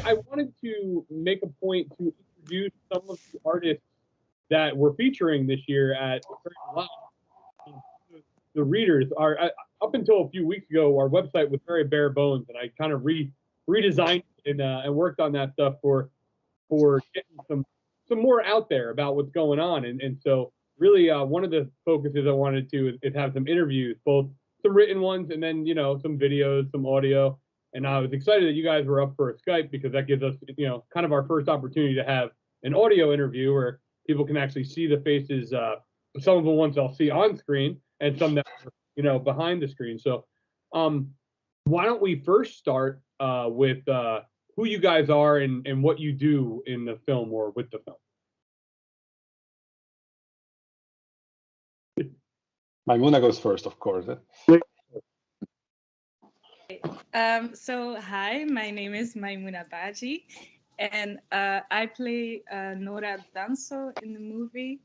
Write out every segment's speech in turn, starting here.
I wanted to make a point to introduce some of the artists that we're featuring this year at Live. The readers are up until a few weeks ago, our website was very bare bones, and I kind of redesigned it and worked on that stuff for getting some more out there about what's going on. And so really one of the focuses I wanted to is have some interviews, both some written ones and then some videos, some audio. And I was excited that you guys were up for a Skype, because that gives us kind of our first opportunity to have an audio interview where people can actually see the faces. Some of the ones I'll see on screen, and some that are, behind the screen. So why don't we first start with who you guys are and what you do in the film or with the film. Maimuna goes first, of course. Eh? So hi, my name is Maimuna Baji, and I play Nora Danso in the movie.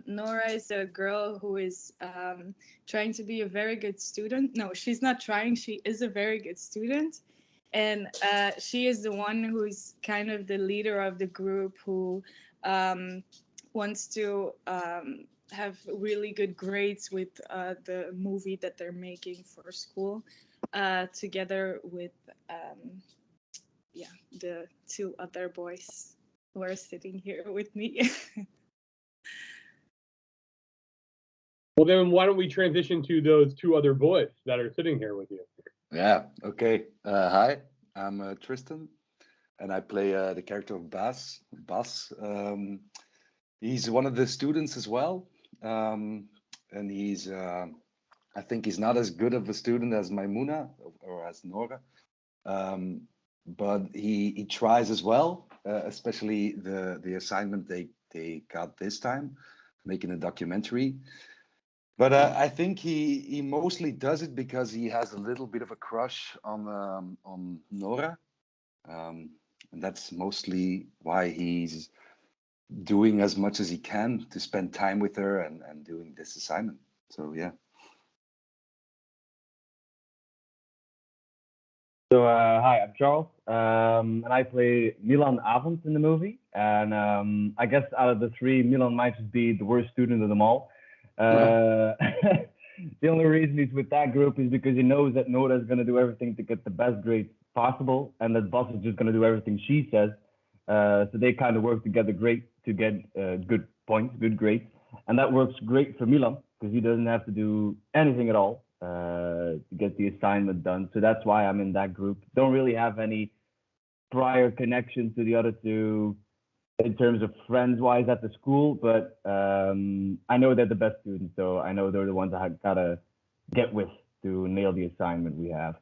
Nora is a girl who is trying to be a very good student. No, she's not trying. She is a very good student. And she is the one who's kind of the leader of the group, who wants to have really good grades with the movie that they're making for school, together with the two other boys who are sitting here with me. Well, then why don't we transition to those two other boys that are sitting here with you? Yeah, okay. Hi, I'm Tristan, and I play the character of Bas. He's one of the students as well, and he's, I think he's not as good of a student as Maimuna or as Nora, but he tries as well, especially the assignment they got this time, making a documentary. But I think he mostly does it because he has a little bit of a crush on Nora, and that's mostly why he's doing as much as he can to spend time with her and doing this assignment. So yeah. So hi, I'm Charles, and I play Milan Avond in the movie. And I guess out of the three, Milan might just be the worst student of them all. The only reason he's with that group is because he knows that Nora is going to do everything to get the best grades possible, and that Boss is just going to do everything she says. So they kind of work together great to get good points, good grades, and that works great for Milan because he doesn't have to do anything at all to get the assignment done. So that's why I'm in that group. Don't really have any prior connection to the other two in terms of friends-wise at the school, but I know they're the best students, so I know they're the ones I gotta get with to nail the assignment we have.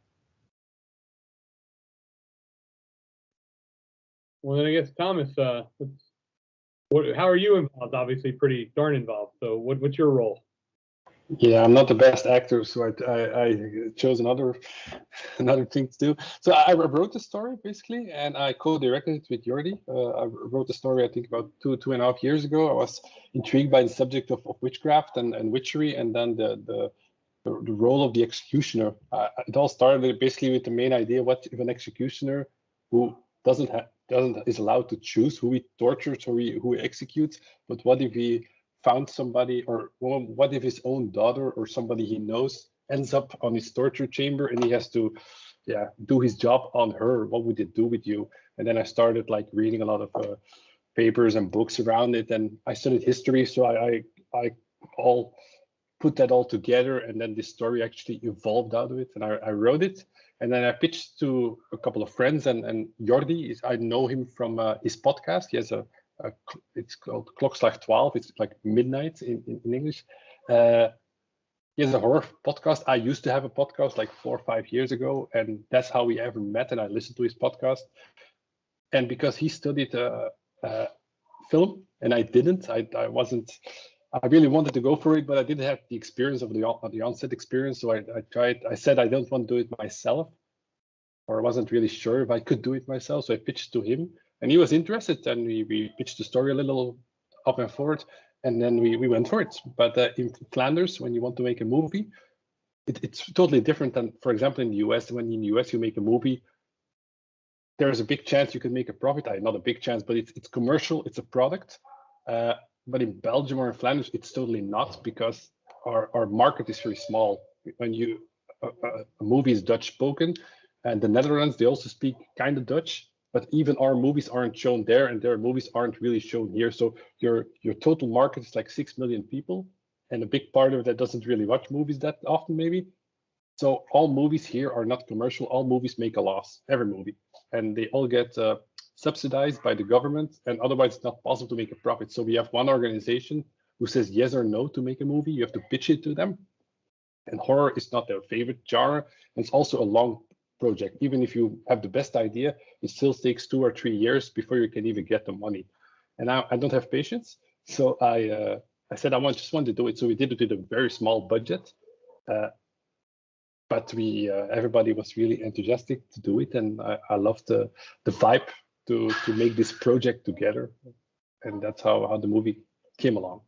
Well, then I guess Thomas, how are you involved? Obviously, pretty darn involved. So, what's your role? Yeah, I'm not the best actor, so I chose another thing to do. So I wrote the story basically, and I co-directed it with Jordi. I wrote the story I think about 2.5 years ago. I was intrigued by the subject of witchcraft and witchery, and then the role of the executioner. It all started basically with the main idea: what if an executioner who is allowed to choose who he tortures or who he executes, but what if he found somebody, or what if his own daughter or somebody he knows ends up on his torture chamber and he has to do his job on her? What would it do with you? And then I started like reading a lot of papers and books around it, and I studied history, so I all put that all together, and then this story actually evolved out of it, and I wrote it, and then I pitched to a couple of friends, and Jordi, I know him from his podcast. He has it's called Klokslag 12. It's like midnight in English. he has a horror podcast. I used to have a podcast like 4 or 5 years ago, and that's how we ever met. And I listened to his podcast. And because he studied film and I didn't, I wasn't. I really wanted to go for it, but I didn't have the experience of the onset experience. So I tried. I said I don't want to do it myself, or I wasn't really sure if I could do it myself. So I pitched to him, and he was interested. And we pitched the story a little up and forward, and then we went for it. But in Flanders, when you want to make a movie, it's totally different than, for example, in the US. When in the US you make a movie, there's a big chance you can make a profit. Not a big chance, but it's commercial. It's a product. But in Belgium or in Flanders, it's totally not, because our market is very small. When a movie is Dutch spoken, and the Netherlands, they also speak kind of Dutch, but even our movies aren't shown there, and their movies aren't really shown here. So your total market is like 6 million people, and a big part of that doesn't really watch movies that often, maybe. So all movies here are not commercial. All movies make a loss, every movie, and they all get subsidized by the government, and otherwise it's not possible to make a profit. So we have one organization who says yes or no to make a movie. You have to pitch it to them, and horror is not their favorite genre. And it's also a long project. Even if you have the best idea, it still takes 2 or 3 years before you can even get the money. And I don't have patience, so I said I just want to do it. So we did it with a very small budget. But everybody was really enthusiastic to do it, and I loved the vibe to make this project together, and that's how the movie came along.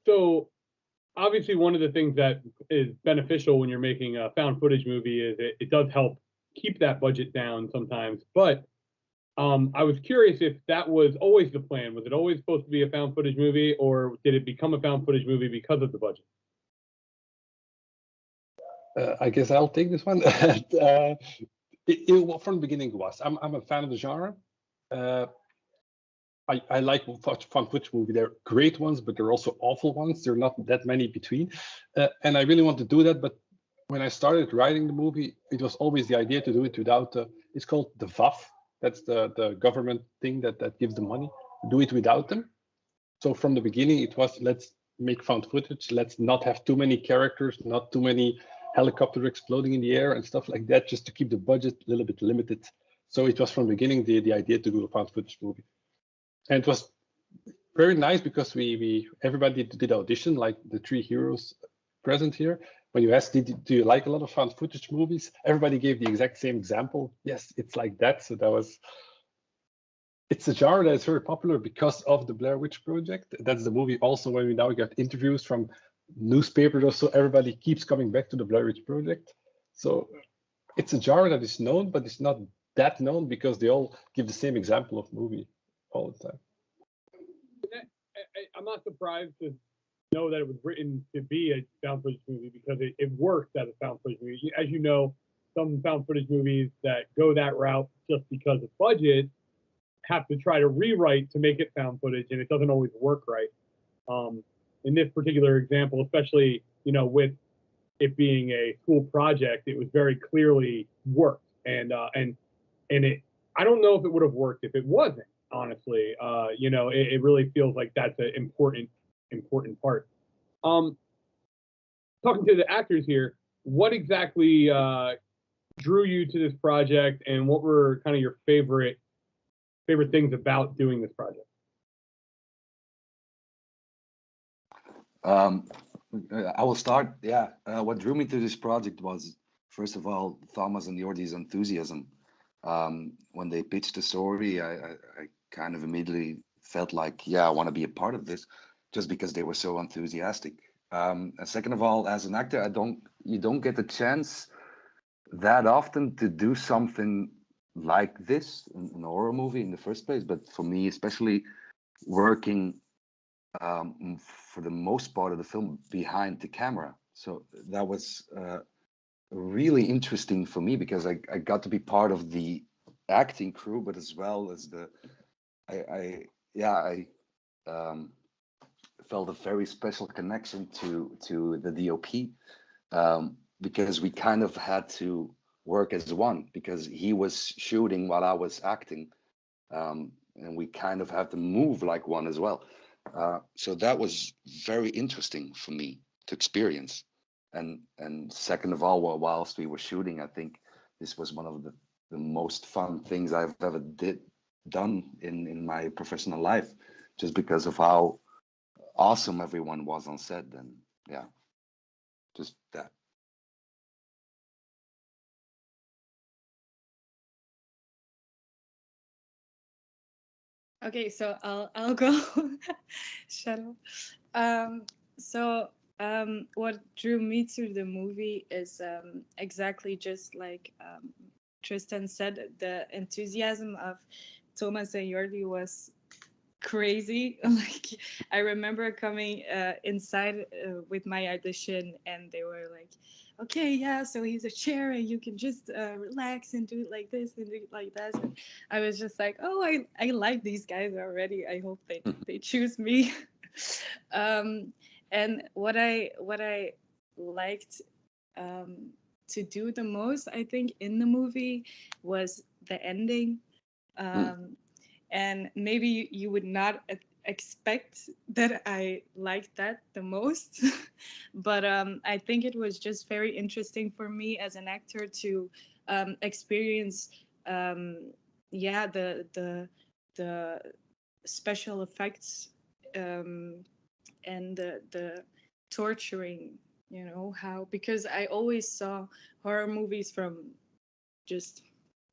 So obviously one of the things that is beneficial when you're making a found footage movie is it does help keep that budget down sometimes. But I was curious if that was always the plan. Was it always supposed to be a found footage movie, or did it become a found footage movie because of the budget? I guess I'll take this one. From the beginning it was. I'm a fan of the genre. I like found footage movie. There are great ones, but there are also awful ones. There are not that many between. And I really want to do that. But when I started writing the movie, it was always the idea to do it without, it's called the BAFF. That's the government thing that gives the money. Do it without them. So from the beginning, it was, let's make found footage. Let's not have too many characters, not too many helicopters exploding in the air and stuff like that, just to keep the budget a little bit limited. So it was from the beginning the idea to do a found footage movie. And it was very nice because everybody did audition, like the 3 heroes present here. When you asked, do you like a lot of found footage movies? Everybody gave the exact same example. Yes, it's like that. So it's a genre that is very popular because of the Blair Witch Project. That's the movie also when we now get interviews from newspapers or so, everybody keeps coming back to the Blair Witch Project. So it's a genre that is known, but it's not that known because they all give the same example of movie all the time. I'm not surprised to know that it was written to be a found footage movie because it works as a found footage movie. As you know, some found footage movies that go that route just because of budget have to try to rewrite to make it found footage, and it doesn't always work right. In this particular example, especially, with it being a school project, it was very clearly worked, and it. I don't know if it would have worked if it wasn't. Honestly, it really feels like that's an important part. Talking to the actors here, what exactly drew you to this project, and what were kind of your favorite things about doing this project? I will start. Yeah, what drew me to this project was, first of all, Thomas and Jordi's enthusiasm. When they pitched the story, I kind of immediately felt like, yeah, I want to be a part of this, just because they were so enthusiastic. And second of all, as an actor, you don't get the chance that often to do something like this in a horror movie in the first place. But for me, especially working for the most part of the film behind the camera, so that was really interesting for me because I got to be part of the acting crew, but as well as I felt a very special connection to the DOP, because we kind of had to work as one, because he was shooting while I was acting, and we kind of had to move like one as well. So that was very interesting for me to experience. And second of all, whilst we were shooting, I think this was one of the most fun things I've ever done in my professional life, just because of how awesome everyone was on set. And yeah, just that. Okay, so I'll go. Shut up. What drew me to the movie is exactly just like Tristan said. The enthusiasm of Thomas and Jordi was crazy. Like, I remember coming inside with my audition, and they were like, okay, yeah, so he's a chair and you can just relax and do it like this and do it like that. And I was just like, oh, I like these guys already. I hope they choose me. And what I liked to do the most, I think, in the movie was the ending. And maybe you would not expect that I liked that the most, but I think it was just very interesting for me as an actor to experience, the special effects and the torturing, how, because I always saw horror movies from just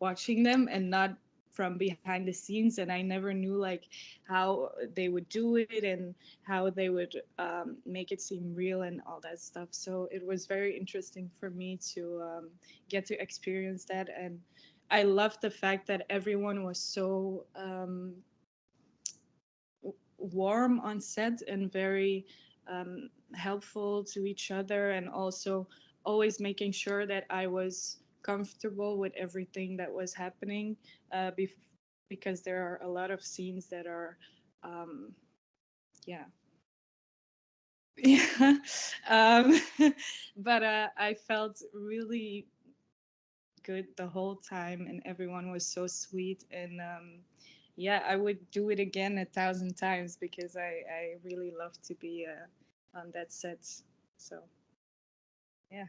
watching them and not from behind the scenes, and I never knew like how they would do it and how they would make it seem real and all that stuff. So it was very interesting for me to get to experience that, and I loved the fact that everyone was so warm on set and very helpful to each other, and also always making sure that I was comfortable with everything that was happening, because there are a lot of scenes that are yeah but I felt really good the whole time, and everyone was so sweet, and I would do it again 1,000 times because I really love to be on that set. So yeah.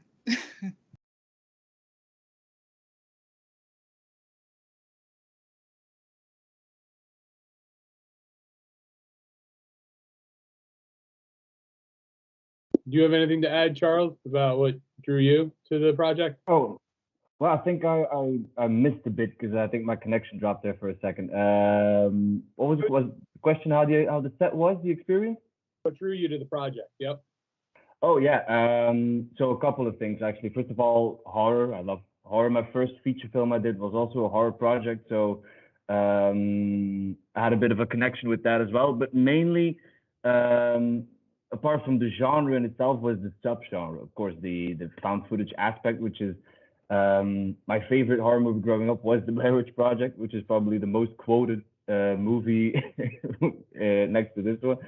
Do you have anything to add, Charles, about what drew you to the project? Oh, well, I think I missed a bit because I think my connection dropped there for a second. What was the question? How the set was, the experience? What drew you to the project? Yep. Oh yeah. So a couple of things actually. First of all, horror. I love horror. My first feature film I did was also a horror project, so I had a bit of a connection with that as well. But mainly, apart from the genre in itself, was the subgenre. Of course, the found footage aspect, which is my favorite horror movie growing up was The Blair Witch Project, which is probably the most quoted movie next to this one.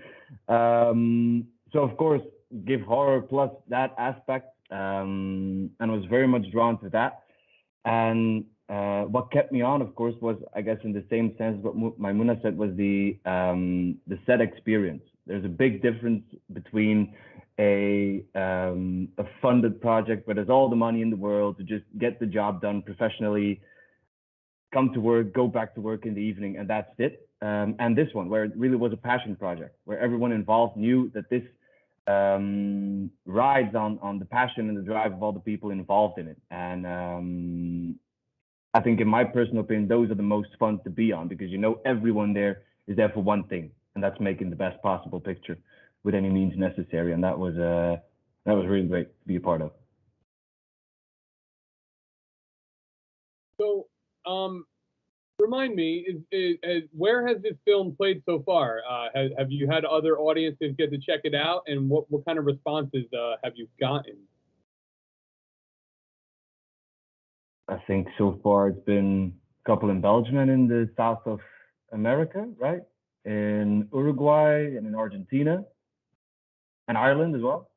So of course, give horror plus that aspect, and was very much drawn to that. And what kept me on, of course, was, I guess, in the same sense what Maimuna said, was the set experience. There's a big difference between a funded project where there's all the money in the world to just get the job done professionally, come to work, go back to work in the evening, and that's it. And this one, where it really was a passion project, where everyone involved knew that this rides on the passion and the drive of all the people involved in it. And I think, in my personal opinion, those are the most fun to be on, because everyone there is there for one thing, and that's making the best possible picture with any means necessary. And that was really great to be a part of. So, remind me, where has this film played so far? Have you had other audiences get to check it out, and what kind of responses have you gotten? I think so far it's been a couple in Belgium and in the south of America, right? In Uruguay and in Argentina and Ireland as well,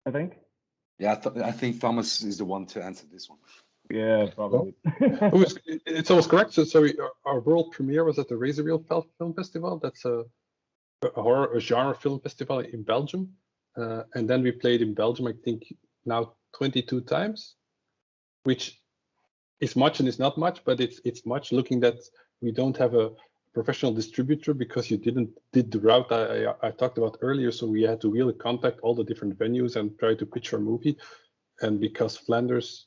I think. Yeah, I think Thomas is the one to answer this one. Yeah, probably. It's almost correct. So our world premiere was at the Razor Reel Film Festival. That's a genre film festival in Belgium. And then we played in Belgium, I think now 22 times, which is much and it's not much, but it's much, looking that we don't have a professional distributor because you did the route I talked about earlier. So we had to really contact all the different venues and try to pitch our movie. And because Flanders,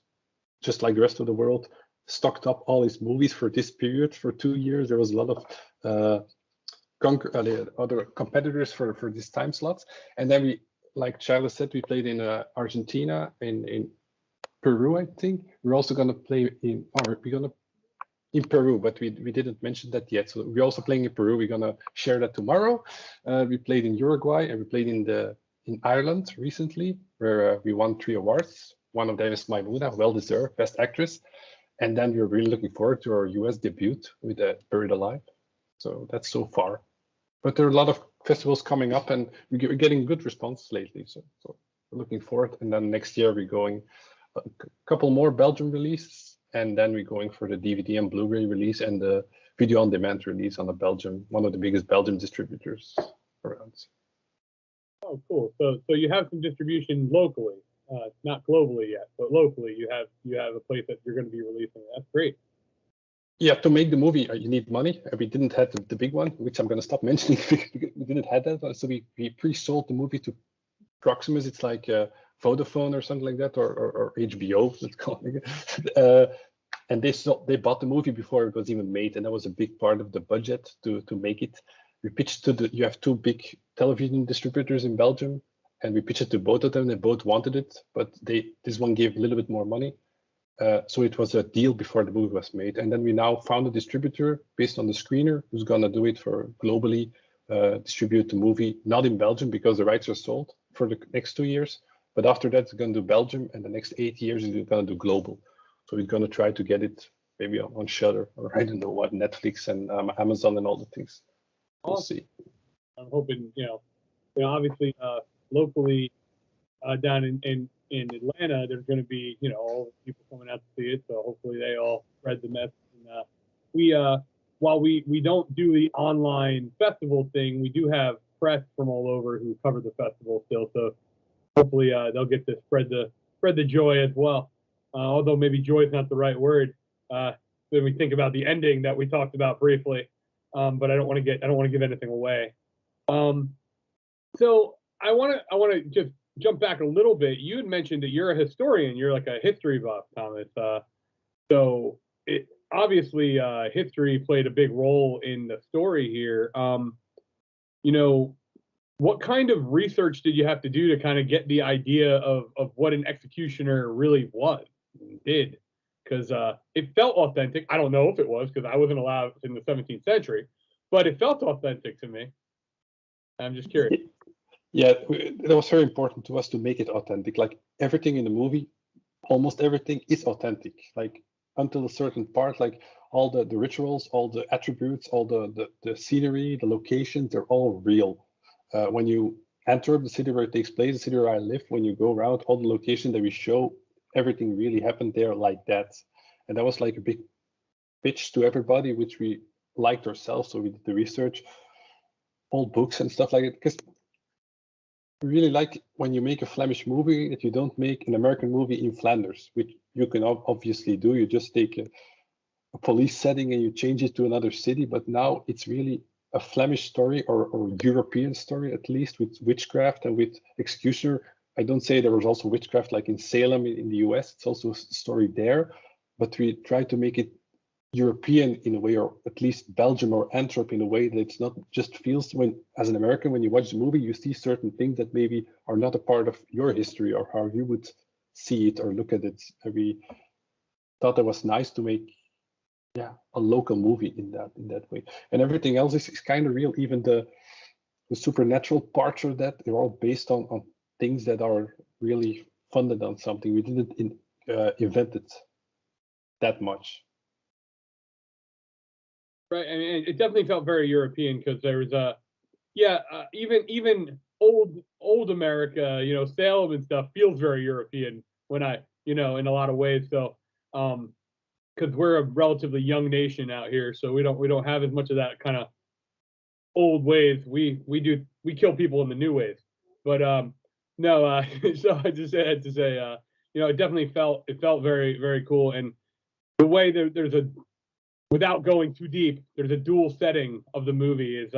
just like the rest of the world, stocked up all his movies for this period for 2 years, there was a lot of other competitors for these time slots. And then we, like Charles said, we played in Argentina, in Peru, I think. We're also going to play in Peru, but we didn't mention that yet. So we're also playing in Peru. We're going to share that tomorrow. We played in Uruguay, and we played in Ireland recently, where we won 3 awards. One of them is Maimouna, well-deserved, Best Actress. And then we're really looking forward to our US debut with Buried Alive. So that's so far. But there are a lot of festivals coming up, and we're getting good response lately. So we're looking forward. And then next year we're going a couple more Belgium releases, and then we're going for the DVD and Blu-ray release and the video on demand release on one of the biggest Belgian distributors around. Oh, cool. So you have some distribution locally, not globally yet, but locally you have a place that you're going to be releasing. That's great. Yeah, to make the movie, you need money. We didn't have the big one, which I'm going to stop mentioning. We didn't have that. So we pre-sold the movie to Proximus. It's like Vodafone or something like that, or HBO, let's call it. And they bought the movie before it was even made, and that was a big part of the budget to make it. We pitched you have 2 big television distributors in Belgium, and we pitched it to both of them. They both wanted it, but this one gave a little bit more money. So it was a deal before the movie was made. And then we now found a distributor based on the screener who's going to do it for globally, distribute the movie, not in Belgium because the rights are sold for the next 2 years. But after that, it's going to do Belgium, and the next 8 years, it's going to do global. So we're going to try to get it maybe on Shudder, or I don't know what, Netflix and Amazon and all the things. We'll see. I'm hoping, obviously locally down in Atlanta, there's going to be, all the people coming out to see it. So hopefully they all spread the message. And while we don't do the online festival thing, we do have press from all over who cover the festival still. So hopefully they'll get to spread the joy as well. Although maybe joy is not the right word. When we think about the ending that we talked about briefly, but I don't want to give anything away. So I want to just jump back a little bit. You had mentioned that you're a historian. You're like a history buff, Thomas. So it obviously history played a big role in the story here. What kind of research did you have to do to kind of get the idea of what an executioner really did? Because it felt authentic. I don't know if it was, because I wasn't allowed in the 17th century, but it felt authentic to me. I'm just curious. Yeah, it was very important to us to make it authentic. Like everything in the movie, almost everything is authentic. Like until a certain part, like all the rituals, all the attributes, all the scenery, the locations, they're all real. When you enter the city where it takes place, the city where I live, when you go around, all the locations that we show, everything really happened there like that. And that was like a big pitch to everybody, which we liked ourselves. So we did the research, all books and stuff like it. Because we really like when you make a Flemish movie that you don't make an American movie in Flanders, which you can obviously do. You just take a police setting and you change it to another city. But now it's really a Flemish story or European story, at least, with witchcraft and with executioner. I don't say there was also witchcraft like in Salem in the US. It's also a story there, but we try to make it European in a way, or at least Belgium or Antwerp in a way that it's not just feels as an American, when you watch the movie, you see certain things that maybe are not a part of your history or how you would see it or look at it. And we thought it was nice to make a local movie in that way. And everything else is kind of real. Even the supernatural parts of that, they're all based on things that are really funded on something. We didn't invent it that much. Right, I mean, it definitely felt very European because there was even old America, Salem and stuff feels very European when in a lot of ways. So, because we're a relatively young nation out here, so we don't have as much of that kind of old ways. We kill people in the new ways. But no, so I just had to say, it definitely felt very, very cool. And the way there's without going too deep, there's a dual setting of the movie is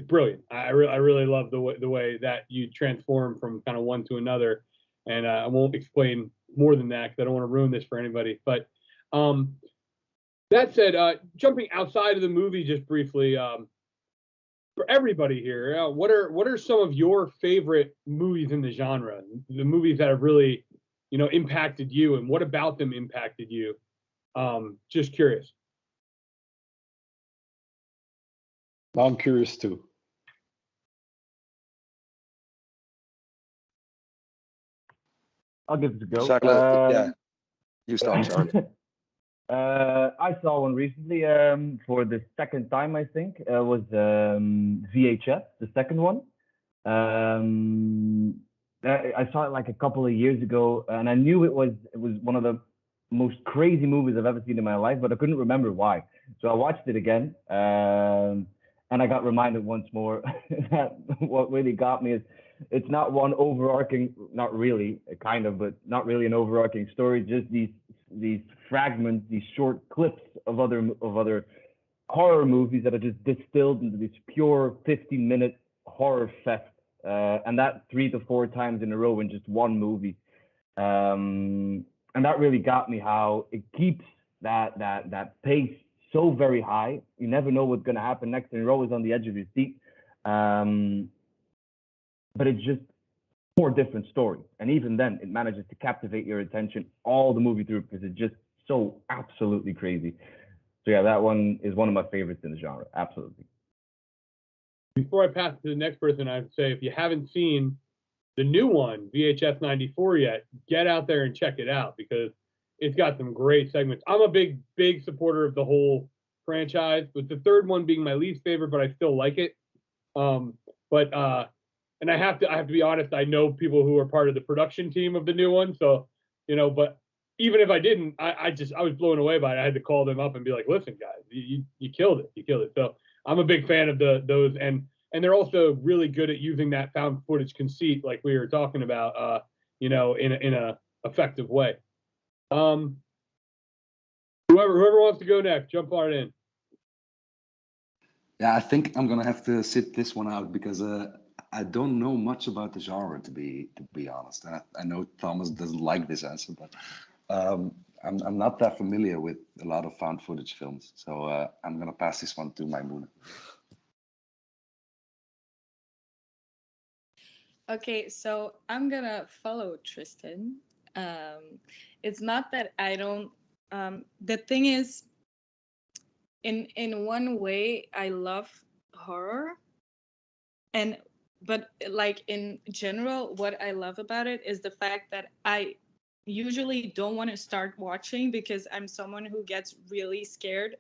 brilliant. I really love the way that you transform from kind of one to another. And I won't explain more than that because I don't want to ruin this for anybody. But that said, jumping outside of the movie just briefly, for everybody here, what are some of your favorite movies in the genre? The movies that have really, impacted you, and what about them impacted you? Just curious. I'm curious too. I'll give it a go. Yeah, you start, Charlie. I saw one recently for the second time, I think. It was VHS, the second one. I saw it like a couple of years ago, and I knew it was one of the most crazy movies I've ever seen in my life, but I couldn't remember why. So I watched it again, and I got reminded once more that what really got me is it's not one overarching, not really, kind of, but not really an overarching story. Just these fragments, these short clips of other horror movies that are just distilled into this pure 15-minute horror fest, and that 3 to 4 times in a row in just one movie. And that really got me, how it keeps that pace so very high. You never know what's going to happen next, and you're always on the edge of your seat. But it's just 4 different stories, and even then, it manages to captivate your attention all the movie through because it's just so absolutely crazy. So yeah, that one is one of my favorites in the genre. Absolutely. Before I pass to the next person, I would say if you haven't seen the new one, VHS 94 yet, get out there and check it out because it's got some great segments. I'm a big supporter of the whole franchise, with the third one being my least favorite, but I still like it. And I have to be honest, I know people who are part of the production team of the new one, so but even if I didn't, I was blown away by it. I had to call them up and be like, listen, guys, you killed it. So I'm a big fan of those, and they're also really good at using that found footage conceit, like we were talking about, in a effective way. Whoever wants to go next, jump right in. Yeah, I think I'm gonna have to sit this one out because I don't know much about the genre, to be honest. And I know Thomas doesn't like this answer, but I'm not that familiar with a lot of found footage films, so I'm gonna pass this one to Maimouna. Okay, so I'm gonna follow Tristan. It's not that I don't. The thing is, in one way, I love horror, but like in general, what I love about it is the fact that I usually don't want to start watching because I'm someone who gets really scared,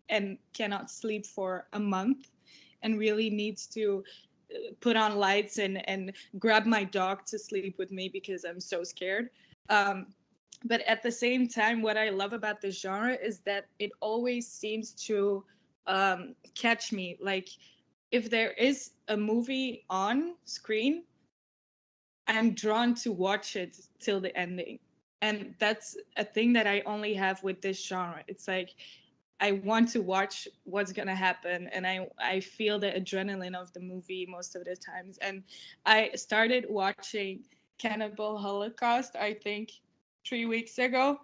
and cannot sleep for a month, and really needs to put on lights and grab my dog to sleep with me because I'm so scared. But at the same time, what I love about this genre is that it always seems to catch me. Like, if there is a movie on screen, I'm drawn to watch it till the ending. And that's a thing that I only have with this genre. It's like, I want to watch what's going to happen, and I feel the adrenaline of the movie most of the times. And I started watching Cannibal Holocaust, I think 3 weeks ago,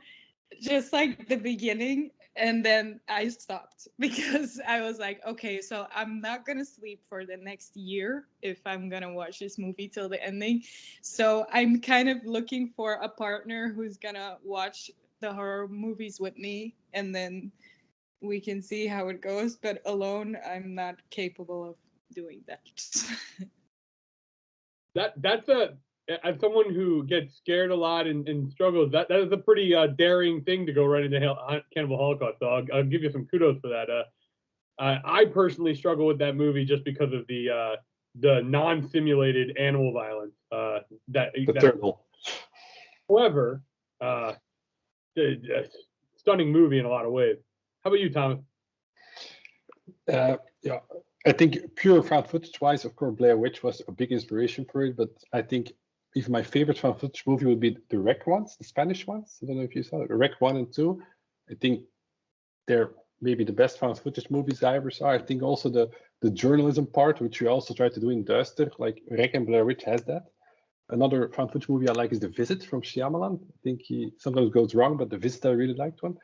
just like the beginning, and then I stopped because I was like, okay, so I'm not going to sleep for the next year if I'm going to watch this movie till the ending. So I'm kind of looking for a partner who's going to watch the horror movies with me, and then we can see how it goes. But alone, I'm not capable of doing that. That's as someone who gets scared a lot and struggles, that is a pretty daring thing to go right into Cannibal Holocaust. So I'll give you some kudos for that. I personally struggle with that movie just because of the non-simulated animal violence. However, stunning movie in a lot of ways. How about you, Thomas? Yeah, I think pure found footage wise, of course, Blair Witch was a big inspiration for it. But I think if my favorite found footage movie would be the Rec ones, the Spanish ones. I don't know if you saw it. Rec 1 and 2. I think they're maybe the best found footage movies I ever saw. I think also the journalism part, which we also try to do in DUYSTER, like Rec and Blair Witch has that. Another found footage movie I like is The Visit from Shyamalan. I think he sometimes goes wrong, but The Visit I really liked one.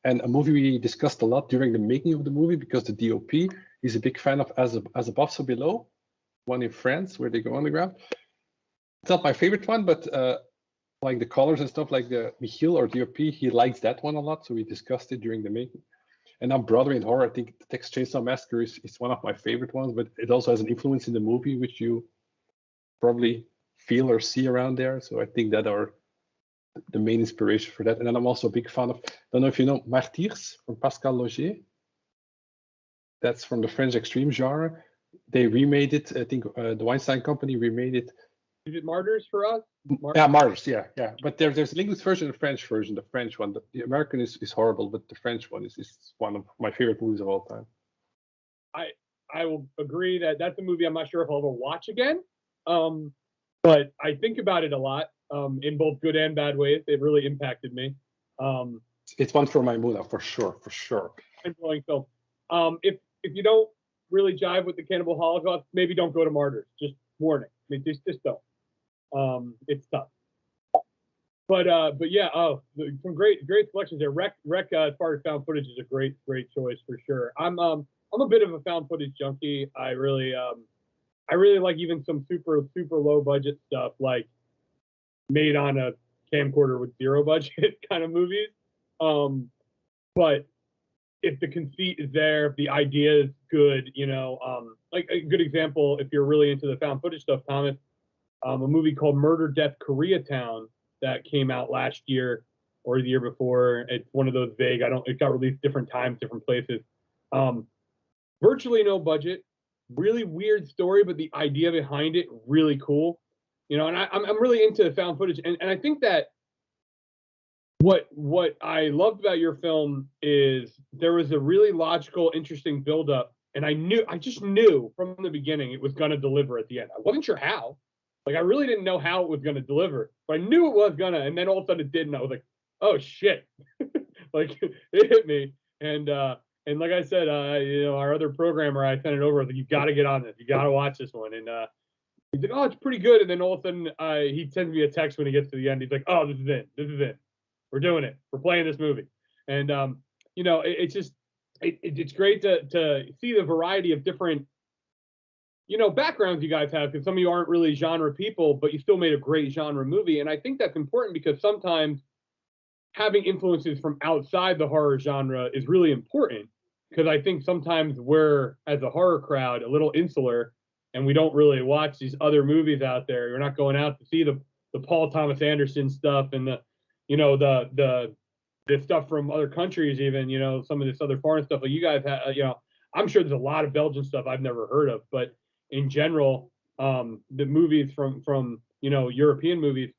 And a movie we discussed a lot during the making of the movie because the DOP is a big fan of As Above, So Below, one in France where they go underground. It's not my favorite one, but like the colors and stuff, like the Michiel or DOP, he likes that one a lot. So we discussed it during the making. And on Broadway and horror, I think the Texas Chainsaw Massacre is one of my favorite ones, but it also has an influence in the movie, which you probably feel or see around there. So I think that are the main inspiration for that. And then I'm also a big fan of, I don't know if you know, Martyrs from Pascal Laugier. That's from the French extreme genre. They remade it. I think the Weinstein Company remade it. Is it Martyrs for us? Yeah, Martyrs. Yeah. But there's an English version and a French version. The French one, the American is horrible, but the French one is one of my favorite movies of all time. I will agree that that's a movie I'm not sure if I'll ever watch again. But I think about it a lot. In both good and bad ways. It really impacted me. It's one for Maimuna, for sure. Mind-blowing film. If you don't really jive with the Cannibal Holocaust, maybe don't go to Martyrs. Just warning. I mean, just don't. It's tough. But yeah, some great selections there. Rec as far as found footage is a great choice for sure. I'm a bit of a found footage junkie. I really like even some super low budget stuff like made on a camcorder with zero budget kind of movies. But if the conceit is there, if the idea is good, like a good example, if you're really into the found footage stuff, Thomas, a movie called Murder, Death, Koreatown that came out last year or the year before. It's one of those vague, it got released different times, different places. Virtually no budget, really weird story, but the idea behind it, really cool. And I'm really into found footage, and I think that what I loved about your film is there was a really logical, interesting buildup, and I just knew from the beginning it was going to deliver at the end. I wasn't sure how, like I really didn't know how it was going to deliver, but I knew it was gonna, and then all of a sudden it did, and I was like, oh shit, like it hit me, and like I said, our other programmer, I sent it over. I was like, you got to get on this, you got to watch this one, and he's like, oh, it's pretty good. And then all of a sudden, he sends me a text when he gets to the end. He's like, oh, this is it. We're doing it. We're playing this movie. And, it's just, it's great to see the variety of different, backgrounds you guys have, because some of you aren't really genre people, but you still made a great genre movie. And I think that's important because sometimes having influences from outside the horror genre is really important, because I think sometimes we're, as a horror crowd, a little insular, and we don't really watch these other movies out there. We're not going out to see the Paul Thomas Anderson stuff and the stuff from other countries, even, some of this other foreign stuff. Like you guys have, I'm sure there's a lot of Belgian stuff I've never heard of, but in general, the movies from European movies,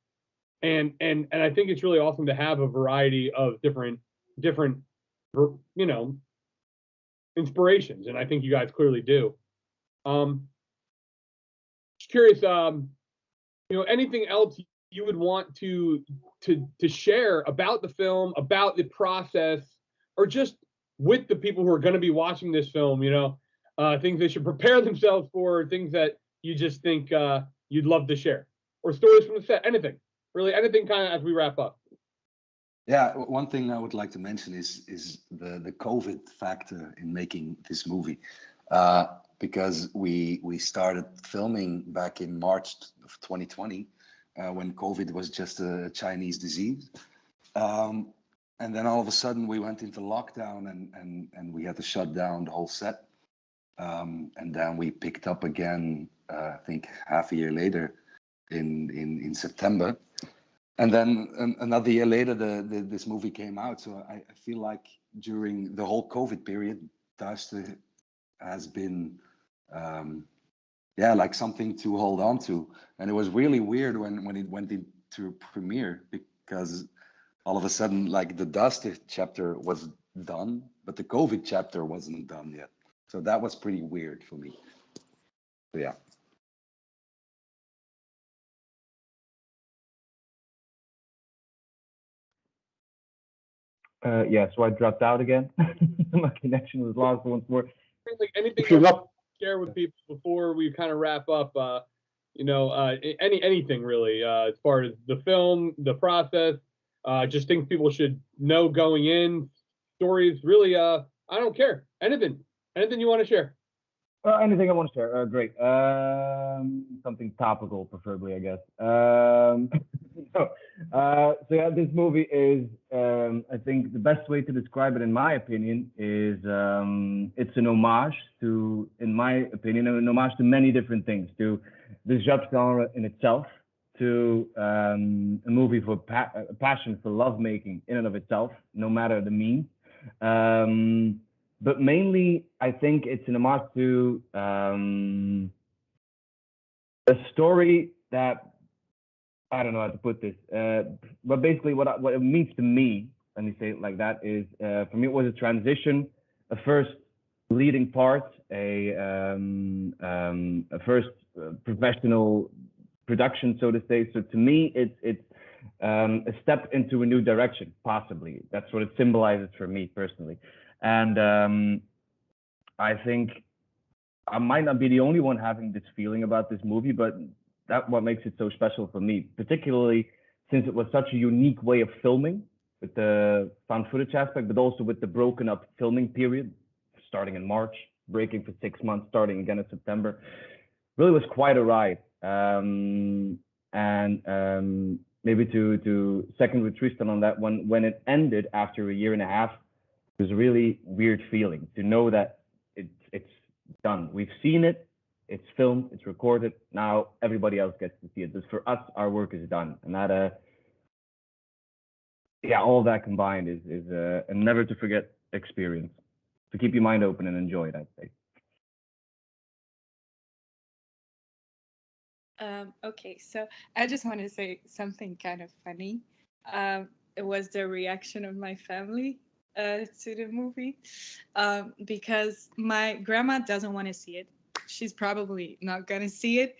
and I think it's really awesome to have a variety of different inspirations, and I think you guys clearly do. Just curious, anything else you would want to share about the film, about the process, or just with the people who are going to be watching this film, things they should prepare themselves for, things that you just think you'd love to share, or stories from the set, anything kind of as we wrap up. Yeah, one thing I would like to mention is the COVID factor in making this movie. Because we started filming back in March of 2020, when COVID was just a Chinese disease. And then all of a sudden we went into lockdown and we had to shut down the whole set. And then we picked up again, I think half a year later in September. And then another year later, this movie came out. So I feel like during the whole COVID period, DUYSTER has been like something to hold on to. And it was really weird when it went into premiere, because all of a sudden, like, the DUYSTER chapter was done, but the COVID chapter wasn't done yet. So that was pretty weird for me. So, yeah. Yeah, so I dropped out again. My connection was lost once more. Like anything If you're else not, to share with people before we kind of wrap up? Anything really, as far as the film, the process, just things people should know going in, stories. Really, I don't care. Anything you want to share. Anything I want to share? Great. Something topical, preferably, I guess. So yeah, this movie is, I think the best way to describe it, in my opinion, is it's an homage to, in my opinion, an homage to many different things, to the genre in itself, to a movie for a passion for lovemaking in and of itself, no matter the means. But mainly, I think it's an homage to a story that, I don't know how to put this, but basically what it means to me, let me say it like that, is for me it was a transition, a first leading part, a first professional production, so to say. So to me, it's a step into a new direction, possibly. That's what it symbolizes for me personally. And I think I might not be the only one having this feeling about this movie, but that's what makes it so special for me, particularly since it was such a unique way of filming with the found footage aspect, but also with the broken up filming period, starting in March, breaking for 6 months, starting again in September. Really was quite a ride. Maybe to second with Tristan on that one, when it ended after a year and a half, it was a really weird feeling to know that it's done. We've seen it, it's filmed, it's recorded. Now everybody else gets to see it. But for us, our work is done, and that all that combined is a never to forget experience. So keep your mind open and enjoy it, I'd say. Okay, so I just want to say something kind of funny. It was the reaction of my family to the movie, because my grandma doesn't want to see it. She's probably not gonna see it,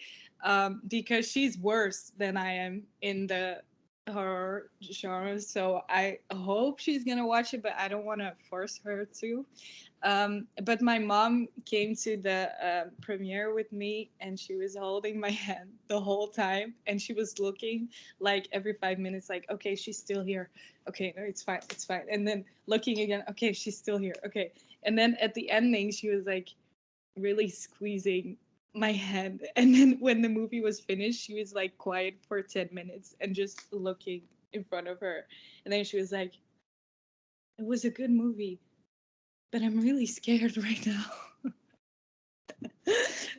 because she's worse than I am in the horror genre. So I hope she's gonna watch it, but I don't want to force her to. But my mom came to the premiere with me, and she was holding my hand the whole time, and she was looking like every 5 minutes, like, okay, she's still here. Okay, no, it's fine, it's fine. And then looking again, okay, she's still here. Okay. And then at the ending, she was like really squeezing my hand. And then when the movie was finished, she was like quiet for 10 minutes and just looking in front of her. And then she was like, it was a good movie, but I'm really scared right now.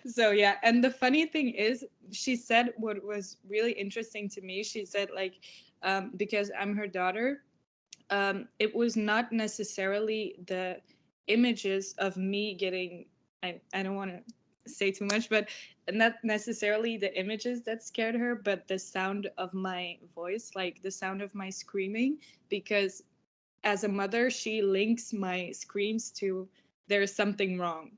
So yeah, and the funny thing is, she said what was really interesting to me. She said, like, because I'm her daughter, it was not necessarily the images of me getting, I don't want to say too much, but not necessarily the images that scared her, but the sound of my voice, like the sound of my screaming, because as a mother, she links my screams to there's something wrong.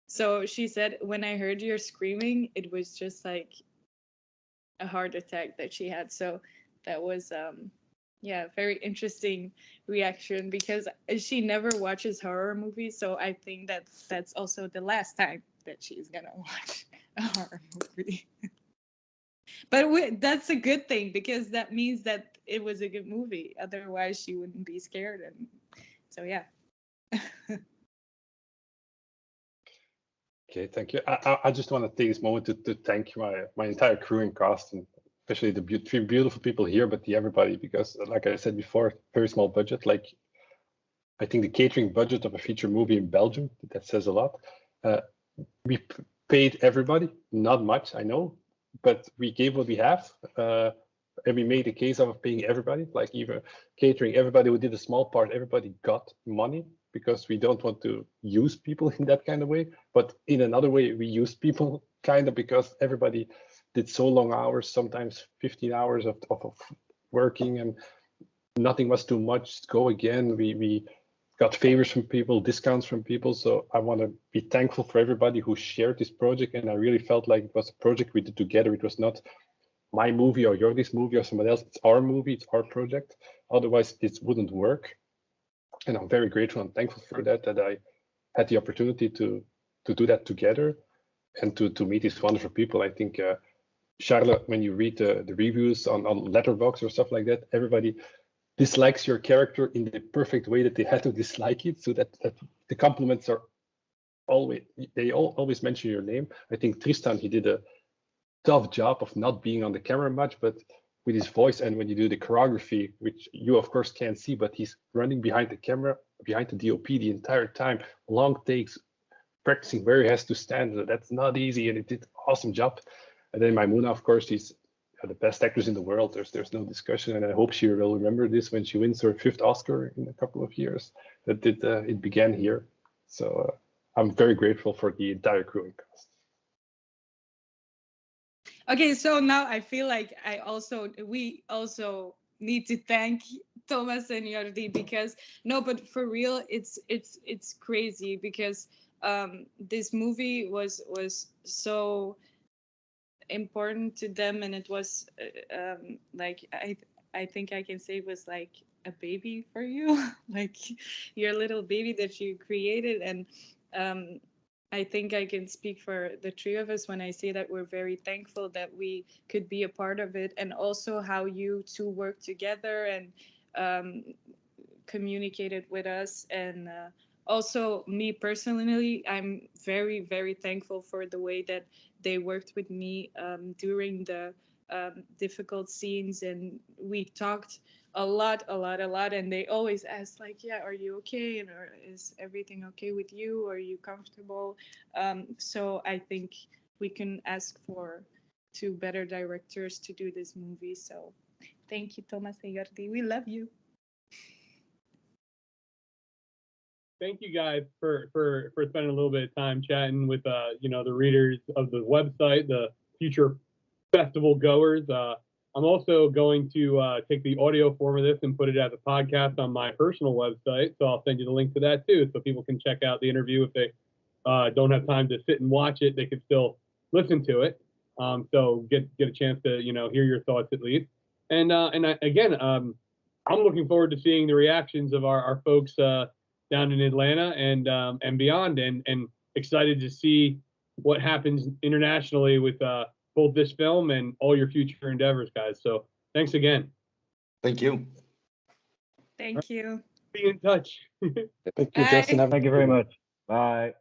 So she said, when I heard your screaming, it was just like a heart attack that she had. So that was, very interesting reaction, because she never watches horror movies. So I think that that's also the last time that she's going to watch a horror movie. But that's a good thing, because that means that it was a good movie. Otherwise, she wouldn't be scared. And so, yeah. okay, thank you. I just want to take this moment to thank my entire crew and cast, and especially the three beautiful people here, but everybody, because like I said before, very small budget. Like, I think the catering budget of a feature movie in Belgium, that says a lot. We paid everybody, not much, I know, but we gave what we have. And we made a case of paying everybody, like even catering, everybody who did a small part, everybody got money, because we don't want to use people in that kind of way. But in another way, we use people kind of, because everybody did so long hours, sometimes 15 hours of working, and nothing was too much. Go again. We got favors from people, discounts from people. So I want to be thankful for everybody who shared this project. And I really felt like it was a project we did together. It was not my movie or Jordi's movie or someone else. It's our movie, it's our project. Otherwise, this wouldn't work. And I'm very grateful and thankful for that I had the opportunity to do that together and to meet these wonderful people. I think, Charlotte, when you read the reviews on Letterboxd or stuff like that, everybody dislikes your character in the perfect way that they had to dislike it, so that the compliments are always, they always mention your name. I think Tristan, he did a tough job of not being on the camera much, but with his voice, and when you do the choreography, which you of course can't see, but he's running behind the camera, behind the DOP the entire time, long takes, practicing where he has to stand. That's not easy, and it did an awesome job. And then Maimouna, of course, she's the best actress in the world. There's no discussion, and I hope she will remember this when she wins her 5th Oscar in a couple of years. That it began here. So I'm very grateful for the entire crew and cast. Okay, so now I feel like we also need to thank Thomas and Jordi, because but for real, it's crazy, because this movie was so important to them, and it was like I think I can say it was like a baby for you, like your little baby that you created. And I think I can speak for the three of us when I say that we're very thankful that we could be a part of it, and also how you two worked together and communicated with us. And also me personally, I'm very, very thankful for the way that they worked with me during the difficult scenes, and we talked a lot, and they always asked, like, yeah, are you okay, and or is everything okay with you, are you comfortable? So I think we can ask for 2 better directors to do this movie. So thank you, Thomas and Jordi, we love you. Thank you guys for spending a little bit of time chatting with the readers of the website, the future festival goers. I'm also going to take the audio form of this and put it as a podcast on my personal website. So I'll send you the link to that too, so people can check out the interview. If they don't have time to sit and watch it, they can still listen to it. So get a chance to hear your thoughts at least. And again, I'm looking forward to seeing the reactions of our folks down in Atlanta and beyond, and excited to see what happens internationally with both this film and all your future endeavors, guys. So thanks again. Thank you. Thank you. Be in touch. Thank you, Bye. Justin. Thank you very much. Bye.